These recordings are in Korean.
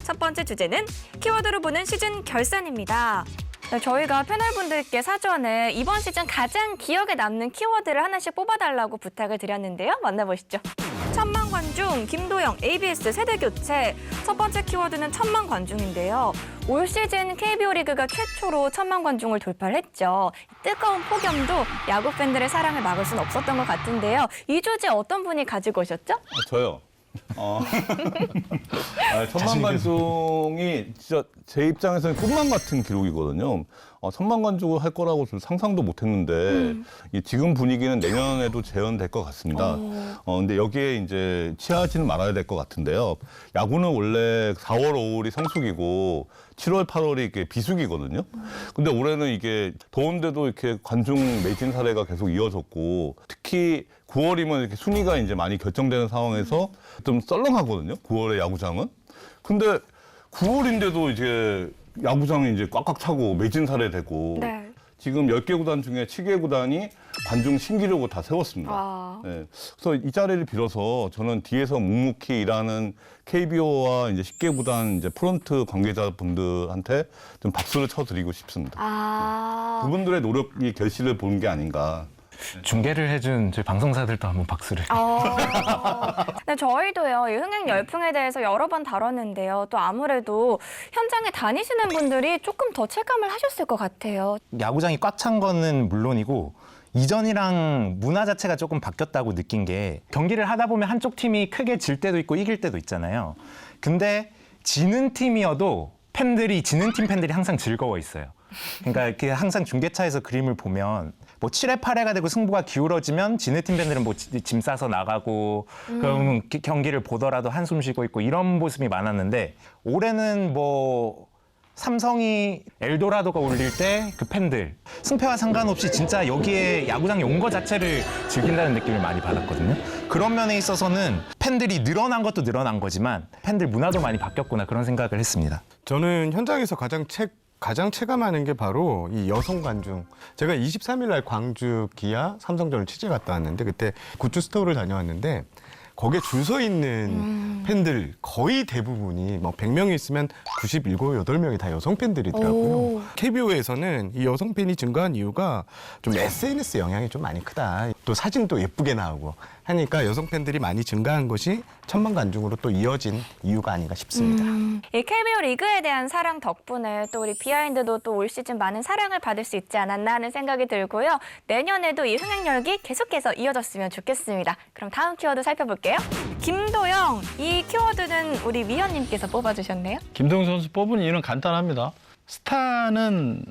첫 번째 주제는 키워드로 보는 시즌 결산입니다. 네, 저희가 패널분들께 사전에 이번 시즌 가장 기억에 남는 키워드를 하나씩 뽑아달라고 부탁을 드렸는데요. 만나보시죠. 천만 관중, 김도영, ABS 세대교체. 첫 번째 키워드는 천만 관중인데요. 올 시즌 KBO 리그가 최초로 천만 관중을 돌파를 했죠. 뜨거운 폭염도 야구 팬들의 사랑을 막을 수는 없었던 것 같은데요. 이 주제 어떤 분이 가지고 오셨죠? 저요. 천만 관중이 진짜 제 입장에서는 꿈만 같은 기록이거든요. 천만 관중을 할 거라고 좀 상상도 못했는데 이 지금 분위기는 내년에도 재현될 것 같습니다. 근데 여기에 이제 취하지는 말아야 될 것 같은데요. 야구는 원래 4월, 5월이 성수기고 7월, 8월이 이게 비수기거든요. 근데 올해는 이게 더운데도 이렇게 관중 매진 사례가 계속 이어졌고 특히 9월이면 이렇게 순위가 이제 많이 결정되는 상황에서 좀 썰렁하거든요. 9월의 야구장은. 근데 9월인데도 이제 야구장이 이제 꽉꽉 차고 매진 사례되고 네. 지금 10개 구단 중에 7개 구단이 관중 신기록을 다 세웠습니다. 네. 그래서 이 자리를 빌어서 저는 뒤에서 묵묵히 일하는 KBO와 이제 10개 구단 이제 프런트 관계자분들한테 좀 박수를 쳐드리고 싶습니다. 그분들의 노력이 결실을 보는 게 아닌가. 중계를 해준 저희 방송사들도 한번 박수를. 네, 저희도요, 이 흥행 열풍에 대해서 여러 번 다뤘는데요. 또 아무래도 현장에 다니시는 분들이 조금 더 체감을 하셨을 것 같아요. 야구장이 꽉 찬 거는 물론이고 이전이랑 문화 자체가 조금 바뀌었다고 느낀 게 경기를 하다 보면 한쪽 팀이 크게 질 때도 있고 이길 때도 있잖아요. 근데 지는 팀이어도 지는 팀 팬들이 항상 즐거워 있어요. 그러니까 이렇게 항상 중계차에서 그림을 보면 뭐 7회 8회가 되고 승부가 기울어지면 지는 팀 팬들은 뭐 짐 싸서 나가고 그럼 경기를 보더라도 한숨 쉬고 있고 이런 모습이 많았는데 올해는 뭐 삼성이 엘도라도가 울릴 때 그 팬들 승패와 상관없이 진짜 여기에 야구장에 온 것 자체를 즐긴다는 느낌을 많이 받았거든요. 그런 면에 있어서는 팬들이 늘어난 것도 늘어난 거지만 팬들 문화도 많이 바뀌었구나 그런 생각을 했습니다. 저는 현장에서 가장 체감하는 게 바로 이 여성 관중. 제가 23일 날 광주 기아 삼성전을 취재 갔다 왔는데 그때 굿즈 스토어를 다녀왔는데 거기에 줄 서 있는 팬들 거의 대부분이 뭐 100명이 있으면 97, 8명이 다 여성 팬들이더라고요. KBO에서는 이 여성 팬이 증가한 이유가 좀 SNS 영향이 좀 많이 크다. 또 사진도 예쁘게 나오고 하니까 여성 팬들이 많이 증가한 것이 천만 관중으로 또 이어진 이유가 아닌가 싶습니다. 이 KBO 리그에 대한 사랑 덕분에 또 우리 비하인드도 또 올 시즌 많은 사랑을 받을 수 있지 않았나 하는 생각이 들고요. 내년에도 이 흥행 열기 계속해서 이어졌으면 좋겠습니다. 그럼 다음 키워드 살펴볼게요. 김도영, 이 키워드는 우리 위원님께서 뽑아주셨네요. 김도영 선수 뽑은 이유는 간단합니다. 스타는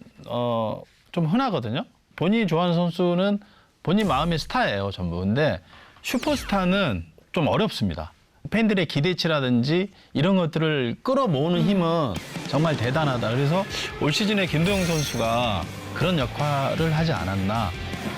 좀 흔하거든요. 본인이 좋아하는 선수는 본인 마음의 스타예요, 전부. 근데 슈퍼스타는 좀 어렵습니다. 팬들의 기대치라든지 이런 것들을 끌어모으는 힘은 정말 대단하다. 그래서 올 시즌에 김도영 선수가 그런 역할을 하지 않았나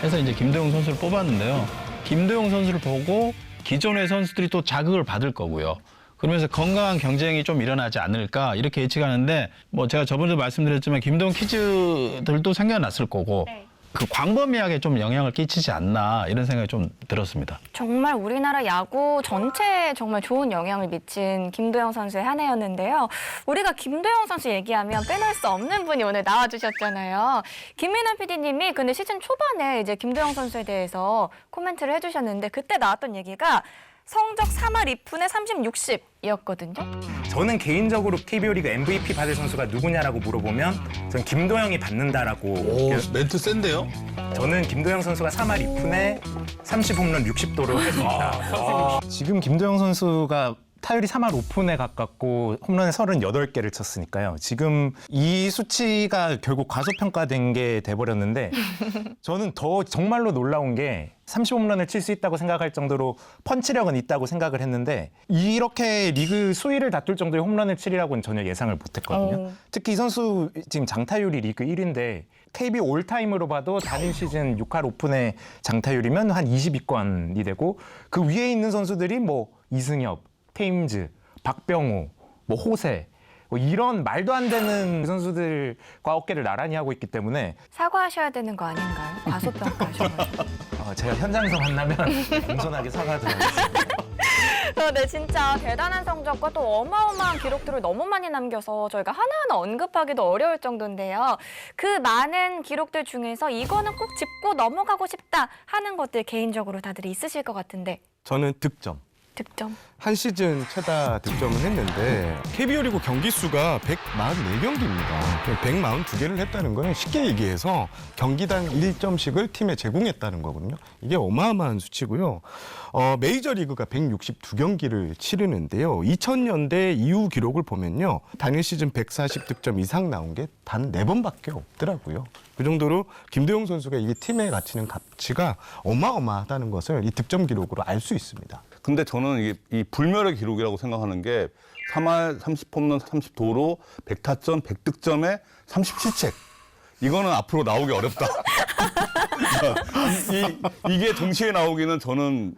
해서 이제 김도영 선수를 뽑았는데요. 김도영 선수를 보고 기존의 선수들이 또 자극을 받을 거고요. 그러면서 건강한 경쟁이 좀 일어나지 않을까 이렇게 예측하는데 뭐 제가 저번에도 말씀드렸지만 김도영 퀴즈들도 생겨났을 거고 그 광범위하게 좀 영향을 끼치지 않나 이런 생각이 좀 들었습니다. 정말 우리나라 야구 전체에 정말 좋은 영향을 미친 김도영 선수의 한 해였는데요. 우리가 김도영 선수 얘기하면 빼놓을 수 없는 분이 오늘 나와주셨잖아요. 김민환 PD님이 근데 시즌 초반에 이제 김도영 선수에 대해서 코멘트를 해주셨는데 그때 나왔던 얘기가 성적 3할 2푼에 30, 60이었거든요. 저는 개인적으로 KBO 리그 MVP 받을 선수가 누구냐라고 물어보면 저는 김도영이 받는다라고. 멘트 센데요? 저는 김도영 선수가 3할 2푼에 30홈런 60도로 했습니다. 지금 김도영 선수가 타율이 3할 5푼에 가깝고 홈런을 38개를 쳤으니까요. 지금 이 수치가 결국 과소평가된 게 돼버렸는데 저는 더 정말로 놀라운 게 30홈런을 칠 수 있다고 생각할 정도로 펀치력은 있다고 생각을 했는데 이렇게 리그 수위를 다툴 정도의 홈런을 치리라고는 전혀 예상을 못했거든요. 특히 이 선수 지금 장타율이 리그 1위인데 KBO 올타임으로 봐도 단일 시즌 6할 5푼의 장타율이면 한 20위권이 되고 그 위에 있는 선수들이 뭐 이승엽, 테임즈, 박병호, 뭐 호세 뭐 이런 말도 안 되는 선수들과 어깨를 나란히 하고 있기 때문에 사과하셔야 되는 거 아닌가요? 과소평가하셔가지고. 제가 현장에서 만나면 공손하게 사과드리겠습니다. 네, 진짜 대단한 성적과 또 어마어마한 기록들을 너무 많이 남겨서 저희가 하나하나 언급하기도 어려울 정도인데요. 그 많은 기록들 중에서 이거는 꼭 짚고 넘어가고 싶다 하는 것들 개인적으로 다들 있으실 것 같은데 저는 득점. 득점. 한 시즌 최다 득점을 했는데 KBO 리그 경기 수가 144경기입니다. 142개를 했다는 건 쉽게 얘기해서 경기당 1점씩을 팀에 제공했다는 거거든요. 이게 어마어마한 수치고요. 메이저리그가 162경기를 치르는데요. 2000년대 이후 기록을 보면요. 단일 시즌 140득점 이상 나온 게 단 4번밖에 없더라고요. 그 정도로 김도영 선수가 이 팀에 갖추는 가치가 어마어마하다는 것을 이 득점 기록으로 알 수 있습니다. 근데 저는 이게 이 불멸의 기록이라고 생각하는 게 3할 30홈런 30도로 100타점 100득점에 37책. 이거는 앞으로 나오기 어렵다. 이게 동시에 나오기는 저는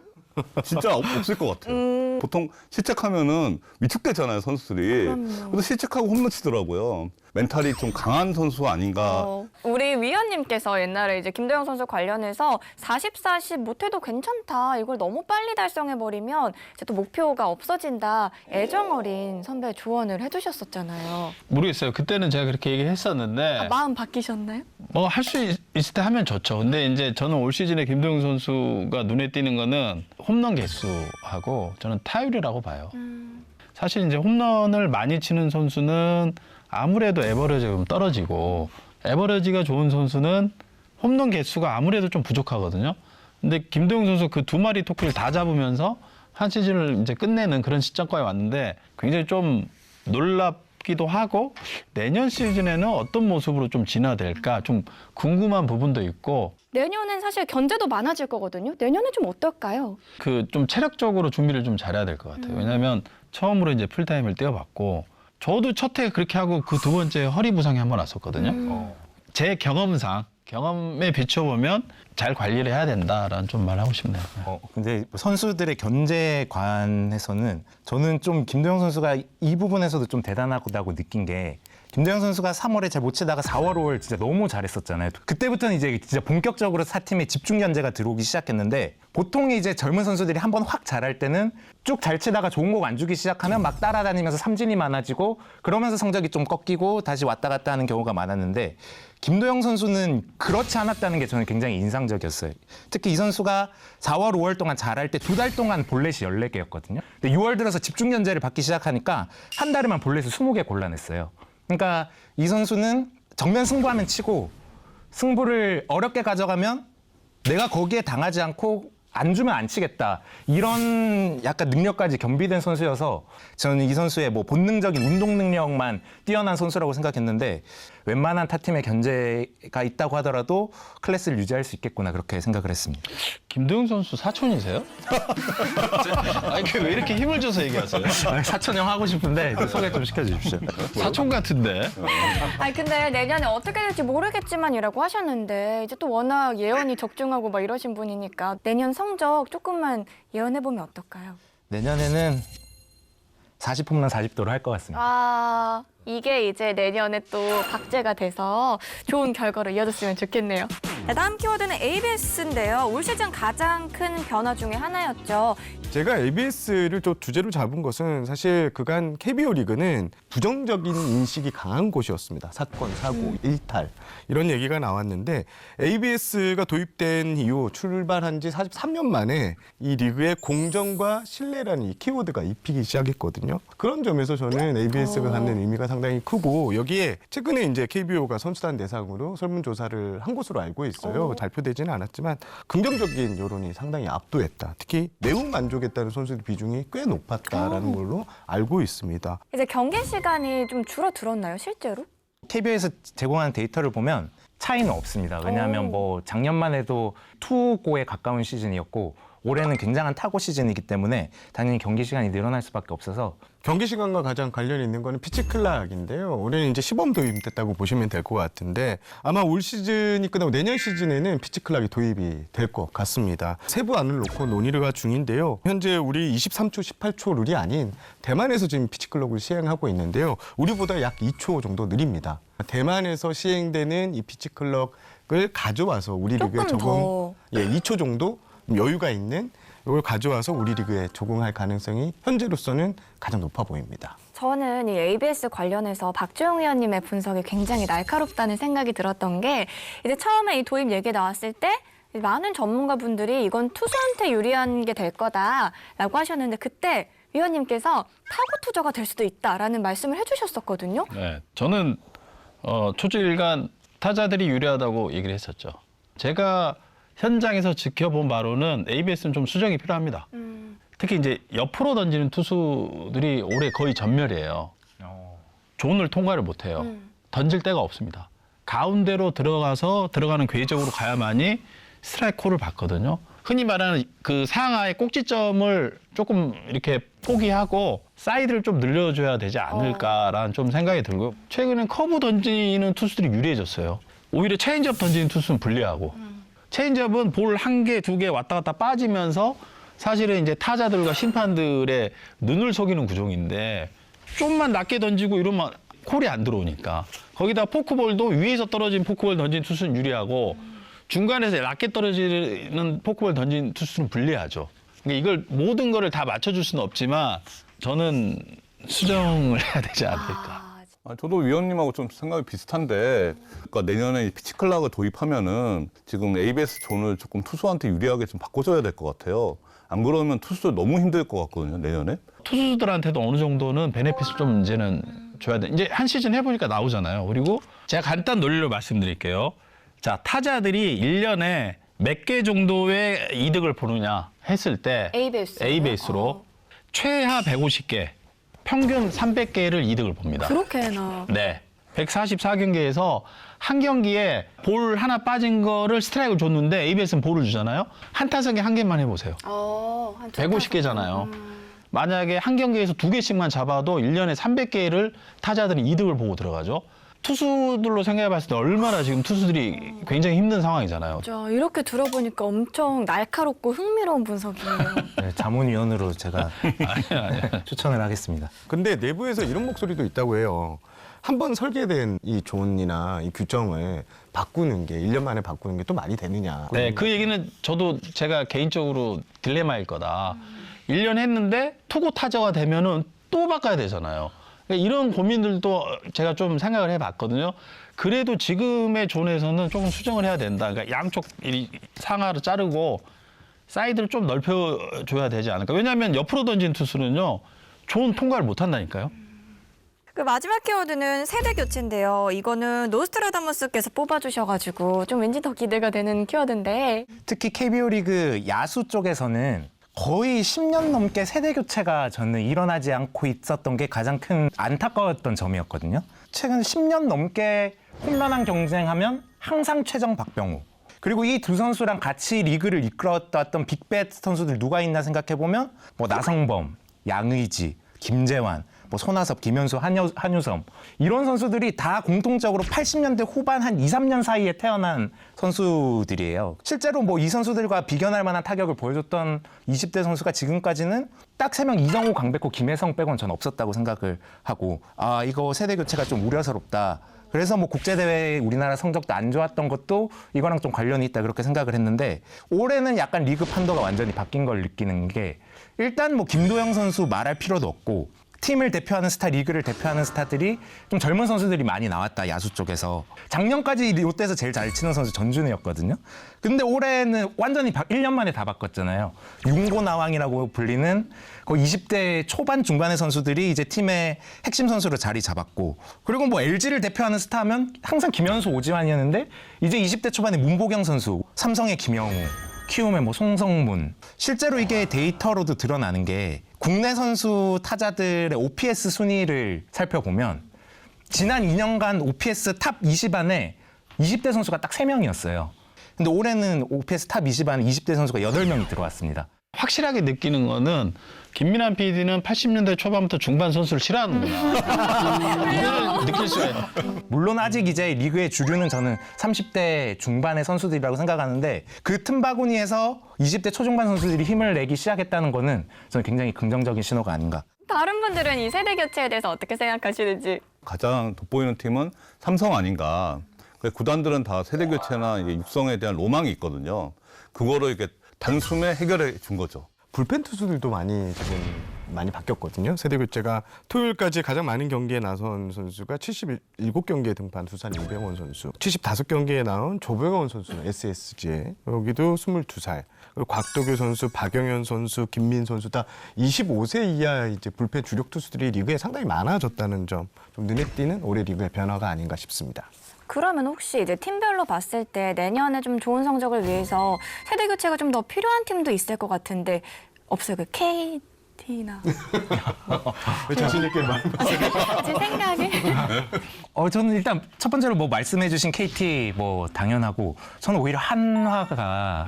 진짜 없을 것 같아요. 보통 실책하면은 위축되잖아요, 선수들이. 그래서 실책하고 홈런 치더라고요. 멘탈이 좀 강한 선수 아닌가. 우리 위원님께서 옛날에 이제 김도영 선수 관련해서 40-40 못해도 괜찮다. 이걸 너무 빨리 달성해버리면 이제 또 목표가 없어진다. 애정 어린 선배 조언을 해주셨었잖아요. 모르겠어요. 그때는 제가 그렇게 얘기했었는데 마음 바뀌셨나요? 뭐 할 수 있을 때 하면 좋죠. 근데 이제 저는 올 시즌에 김도영 선수가 눈에 띄는 거는 홈런 개수하고 저는 타율이라고 봐요. 사실 이제 홈런을 많이 치는 선수는 아무래도 에버리지가 좀 떨어지고 에버리지가 좋은 선수는 홈런 개수가 아무래도 좀 부족하거든요. 근데 김도영 선수 그 2마리 토끼를 다 잡으면서 한 시즌을 이제 끝내는 그런 시점까지 왔는데 굉장히 좀 놀랍기도 하고 내년 시즌에는 어떤 모습으로 좀 진화될까 좀 궁금한 부분도 있고 내년엔 사실 견제도 많아질 거거든요. 내년엔 좀 어떨까요? 그 좀 체력적으로 준비를 좀 잘해야 될 것 같아요. 왜냐하면 처음으로 이제 풀타임을 뛰어봤고 저도 첫 해 그렇게 하고 그 두 번째 허리 부상이 한 번 왔었거든요. 제 경험에 비춰보면 잘 관리를 해야 된다라는 좀 말하고 싶네요. 근데 선수들의 견제에 관해서는 저는 좀 김도영 선수가 이 부분에서도 좀 대단하다고 느낀 게 김도영 선수가 3월에 잘 못 치다가 4월, 5월 진짜 너무 잘했었잖아요. 그때부터는 이제 진짜 본격적으로 사팀에 집중 견제가 들어오기 시작했는데 보통 이제 젊은 선수들이 한번 확 잘할 때는 쭉 잘 치다가 좋은 곡 안 주기 시작하면 막 따라다니면서 삼진이 많아지고 그러면서 성적이 좀 꺾이고 다시 왔다 갔다 하는 경우가 많았는데 김도영 선수는 그렇지 않았다는 게 저는 굉장히 인상적이었어요. 특히 이 선수가 4월, 5월 동안 잘할 때 2달 동안 볼넷이 14개였거든요. 근데 6월 들어서 집중 견제를 받기 시작하니까 한 달에만 볼넷을 20개 골라냈어요. 그러니까 이 선수는 정면 승부하면 치고 승부를 어렵게 가져가면 내가 거기에 당하지 않고 안 주면 안 치겠다. 이런 약간 능력까지 겸비된 선수여서 저는 이 선수의 뭐 본능적인 운동 능력만 뛰어난 선수라고 생각했는데 웬만한 타팀의 견제가 있다고 하더라도 클래스를 유지할 수 있겠구나 그렇게 생각을 했습니다. 김도영 선수 사촌이세요? 아니 왜 이렇게 힘을 줘서 얘기하세요? 사촌형 하고 싶은데 소개 좀 시켜주십시오. 사촌 같은데. 아니 근데 내년에 어떻게 될지 모르겠지만이라고 하셨는데 이제 또 워낙 예언이 적중하고 막 이러신 분이니까 내년 성적 조금만 예언해보면 어떨까요? 내년에는 40홈런 40도로 할 것 같습니다. 아, 이게 이제 내년에 또 박제가 돼서 좋은 결과로 이어졌으면 좋겠네요. 네, 다음 키워드는 ABS인데요. 올 시즌 가장 큰 변화 중에 하나였죠. 제가 ABS를 또 주제로 잡은 것은 사실 그간 KBO 리그는 부정적인 인식이 강한 곳이었습니다. 사건, 사고, 일탈 이런 얘기가 나왔는데 ABS가 도입된 이후 출발한 지 43년 만에 이 리그의 공정과 신뢰라는 이 키워드가 입히기 시작했거든요. 그런 점에서 저는 ABS가 갖는 의미가 상당히 크고 여기에 최근에 이제 KBO가 선수단 대상으로 설문조사를 한 것으로 알고 있어요. 발표되지는 않았지만 긍정적인 여론이 상당히 압도했다. 특히 매우 만족했다는 선수들 비중이 꽤 높았다라는 걸로 알고 있습니다. 이제 경기 시간이 좀 줄어들었나요, 실제로? KBO에서 제공하는 데이터를 보면 차이는 없습니다. 왜냐하면 뭐 작년만 해도 투고에 가까운 시즌이었고 올해는 굉장한 타고 시즌이기 때문에 당연히 경기 시간이 늘어날 수밖에 없어서 경기 시간과 가장 관련이 있는 거는 피치 클락인데요. 올해는 이제 시범 도입됐다고 보시면 될 것 같은데 아마 올 시즌이 끝나고 내년 시즌에는 피치 클락이 도입이 될 것 같습니다. 세부안을 놓고 논의가 중인데요. 현재 우리 23초, 18초 룰이 아닌 대만에서 지금 피치 클락을 시행하고 있는데요. 우리보다 약 2초 정도 느립니다. 대만에서 시행되는 이 피치 클락을 가져와서 우리 리그에 조금 더. 2초 정도 여유가 있는 이걸 가져와서 우리 리그에 적용할 가능성이 현재로서는 가장 높아 보입니다. 저는 이 ABS 관련해서 박주영 위원님의 분석이 굉장히 날카롭다는 생각이 들었던 게 이제 처음에 이 도입 얘기 나왔을 때 많은 전문가분들이 이건 투수한테 유리한 게 될 거다라고 하셨는데 그때 위원님께서 타구 투자가 될 수도 있다라는 말씀을 해주셨었거든요. 네, 저는 초주일간 타자들이 유리하다고 얘기를 했었죠. 제가 현장에서 지켜본 바로는 ABS는 좀 수정이 필요합니다. 특히 이제 옆으로 던지는 투수들이 올해 거의 전멸이에요. 존을 통과를 못해요. 던질 데가 없습니다. 가운데로 들어가는 궤적으로 가야만이 스트라이크 콜을 받거든요. 흔히 말하는 그 상하의 꼭지점을 조금 이렇게 포기하고 사이드를 좀 늘려줘야 되지 않을까라는 좀 생각이 들고요. 최근엔 커브 던지는 투수들이 유리해졌어요. 오히려 체인지업 던지는 투수는 불리하고 체인지업은 볼 한 개, 두 개 왔다 갔다 빠지면서 사실은 이제 타자들과 심판들의 눈을 속이는 구종인데 좀만 낮게 던지고 이러면 콜이 안 들어오니까 거기다 포크볼도 위에서 떨어진 포크볼 던진 투수는 유리하고 중간에서 낮게 떨어지는 포크볼 던진 투수는 불리하죠. 그러니까 이걸 모든 거를 다 맞춰줄 수는 없지만 저는 수정을 해야 되지 않을까. 저도 위원님하고 좀 생각이 비슷한데, 그러니까 내년에 피치클락을 도입하면은 지금 ABS 존을 조금 투수한테 유리하게 좀 바꿔줘야 될 것 같아요. 안 그러면 투수들 너무 힘들 것 같거든요, 내년에. 투수들한테도 어느 정도는 베네핏을 좀 이제는 줘야 돼. 이제 한 시즌 해보니까 나오잖아요. 그리고 제가 간단 논리를 말씀드릴게요. 자, 타자들이 1년에 몇 개 정도의 이득을 보느냐 했을 때 ABS로 최하 150개, 평균 300개를 이득을 봅니다. 그렇게나. 네. 144경기에서 한 경기에 볼 하나 빠진 거를 스트라이크를 줬는데 ABS는 볼을 주잖아요. 한 타석에 한 개만 해보세요. 한 150개잖아요. 만약에 한 경기에서 두 개씩만 잡아도 1년에 300개를 타자들이 이득을 보고 들어가죠. 투수들로 생각해봤을 때 얼마나 지금 투수들이 굉장히 힘든 상황이잖아요. 이렇게 들어보니까 엄청 날카롭고 흥미로운 분석이에요. 네, 자문위원으로 제가 추천을 하겠습니다. 근데 내부에서 이런 목소리도 있다고 해요. 한 번 설계된 이 존이나 이 규정을 바꾸는 게 1년 만에 바꾸는 게 또 말이 되느냐. 네, 그 얘기는 저도 제가 개인적으로 딜레마일 거다. 1년 했는데 투구 타자가 되면은 또 바꿔야 되잖아요. 그러니까 이런 고민들도 제가 좀 생각을 해봤거든요. 그래도 지금의 존에서는 조금 수정을 해야 된다. 그러니까 양쪽 상하를 자르고 사이드를 좀 넓혀줘야 되지 않을까. 왜냐하면 옆으로 던진 투수는요, 존 통과를 못 한다니까요. 그 마지막 키워드는 세대 교체인데요. 이거는 노스트라다무스께서 뽑아주셔가지고 좀 왠지 더 기대가 되는 키워드인데. 특히 KBO 리그 야수 쪽에서는 거의 10년 넘게 세대 교체가 저는 일어나지 않고 있었던 게 가장 큰 안타까웠던 점이었거든요. 최근 10년 넘게 홈런왕 경쟁하면 항상 최정 박병호. 그리고 이 두 선수랑 같이 리그를 이끌었던 빅배트 선수들 누가 있나 생각해보면 뭐 나성범, 양의지, 김재환, 뭐 손아섭, 김현수, 한유섬 이런 선수들이 다 공통적으로 80년대 후반 한 2, 3년 사이에 태어난 선수들이에요. 실제로 뭐 이 선수들과 비견할 만한 타격을 보여줬던 20대 선수가 지금까지는 딱 3명 이정우, 강백호, 김혜성 빼고는 전 없었다고 생각을 하고 이거 세대 교체가 좀 우려스럽다. 그래서 뭐 국제대회 우리나라 성적도 안 좋았던 것도 이거랑 좀 관련이 있다 그렇게 생각을 했는데 올해는 약간 리그 판도가 완전히 바뀐 걸 느끼는 게 일단 뭐 김도영 선수 말할 필요도 없고 팀을 대표하는 스타, 리그를 대표하는 스타들이 좀 젊은 선수들이 많이 나왔다, 야수 쪽에서. 작년까지 롯데에서 제일 잘 치는 선수 전준우였거든요. 근데 올해는 완전히 1년 만에 다 바꿨잖아요. 융고나왕이라고 불리는 거의 20대 초반 중반의 선수들이 이제 팀의 핵심 선수로 자리 잡았고, 그리고 뭐 LG를 대표하는 스타면 항상 김현수, 오지환이었는데 이제 20대 초반에 문보경 선수, 삼성의 김영우, 키움의 뭐 송성문. 실제로 이게 데이터로도 드러나는 게 국내 선수 타자들의 OPS 순위를 살펴보면 지난 2년간 OPS 탑 20 안에 20대 선수가 딱 3명이었어요. 근데 올해는 OPS 탑 20 안에 20대 선수가 8명이 들어왔습니다. 확실하게 느끼는 거는 김민환 PD는 80년대 초반부터 중반 선수를 싫어하는구나. 이걸 느낄 수가 있어요. 물론 아직 이제 리그의 주류는 저는 30대 중반의 선수들이라고 생각하는데 그 틈바구니에서 20대 초중반 선수들이 힘을 내기 시작했다는 거는 저는 굉장히 긍정적인 신호가 아닌가. 다른 분들은 이 세대 교체에 대해서 어떻게 생각하시는지. 가장 돋보이는 팀은 삼성 아닌가. 구단들은 다 세대 교체나 이제 육성에 대한 로망이 있거든요. 그거를 이렇게 단숨에 해결해 준 거죠. 불펜 투수들도 많이 바뀌었거든요. 세대 교체가 토요일까지 가장 많은 경기에 나선 선수가 77경기에 등판 두산 이병헌 선수, 75경기에 나온 조병헌 선수는 SSG에 여기도 22살. 그리고 곽도규 선수, 박영현 선수, 김민 선수 다 25세 이하 이제 불펜 주력 투수들이 리그에 상당히 많아졌다는 점, 좀 눈에 띄는 올해 리그의 변화가 아닌가 싶습니다. 그러면 혹시 이제 팀별로 봤을 때 내년에 좀 좋은 성적을 위해서 세대 교체가 좀 더 필요한 팀도 있을 것 같은데 없어요? 그 KT나 왜 자신 있게 말씀하세요? 제 생각에 저는 일단 첫 번째로 뭐 말씀해주신 KT 뭐 당연하고 저는 오히려 한화가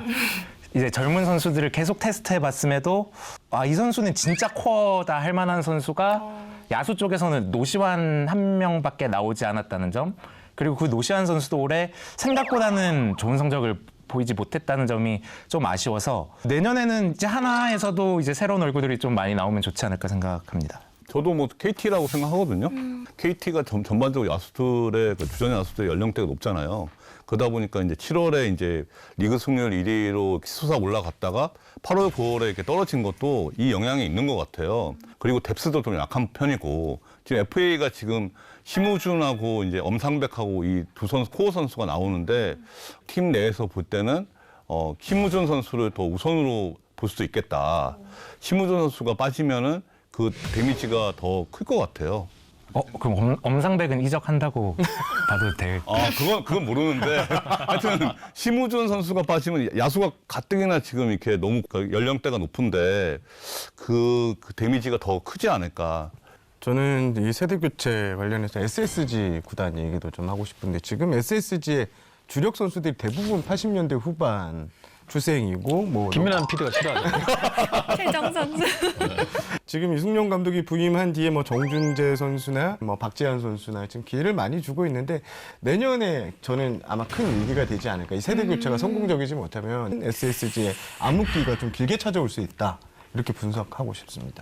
이제 젊은 선수들을 계속 테스트해봤음에도 이 선수는 진짜 코어다 할 만한 선수가 야수 쪽에서는 노시환 한 명밖에 나오지 않았다는 점, 그리고 그 노시환 선수도 올해 생각보다는 좋은 성적을 보이지 못했다는 점이 좀 아쉬워서 내년에는 이제 하나에서도 이제 새로운 얼굴들이 좀 많이 나오면 좋지 않을까 생각합니다. 저도 뭐 KT라고 생각하거든요. KT가 전반적으로 야수들의 그 주전 야수들의 연령대가 높잖아요. 그러다 보니까 이제 7월에 이제 리그 승률 1위로 솟아 올라갔다가 8월, 9월에 이렇게 떨어진 것도 이 영향이 있는 것 같아요. 그리고 뎁스도 좀 약한 편이고 지금 FA가 지금 심우준하고 이제 엄상백하고 이 두 선수 코어 선수가 나오는데 팀 내에서 볼 때는 심우준 선수를 더 우선으로 볼 수도 있겠다. 심우준 선수가 빠지면은 그 데미지가 더 클 것 같아요. 그럼 엄상백은 이적한다고 봐도 될? 그건 모르는데 하여튼 심우준 선수가 빠지면 야수가 가뜩이나 지금 이렇게 너무 연령대가 높은데 그 데미지가 더 크지 않을까. 저는 이 세대 교체 관련해서 SSG 구단 얘기도 좀 하고 싶은데 지금 SSG의 주력 선수들이 대부분 80년대 후반 출생이고 뭐 김민환 PD가 싫어하죠. 최정 선수. 지금 이승용 감독이 부임한 뒤에 뭐 정준재 선수나 뭐 박재환 선수나 지금 기회를 많이 주고 있는데 내년에 저는 아마 큰 위기가 되지 않을까. 이 세대 교체가 성공적이지 못하면 SSG의 암흑기가 좀 길게 찾아올 수 있다. 이렇게 분석하고 싶습니다.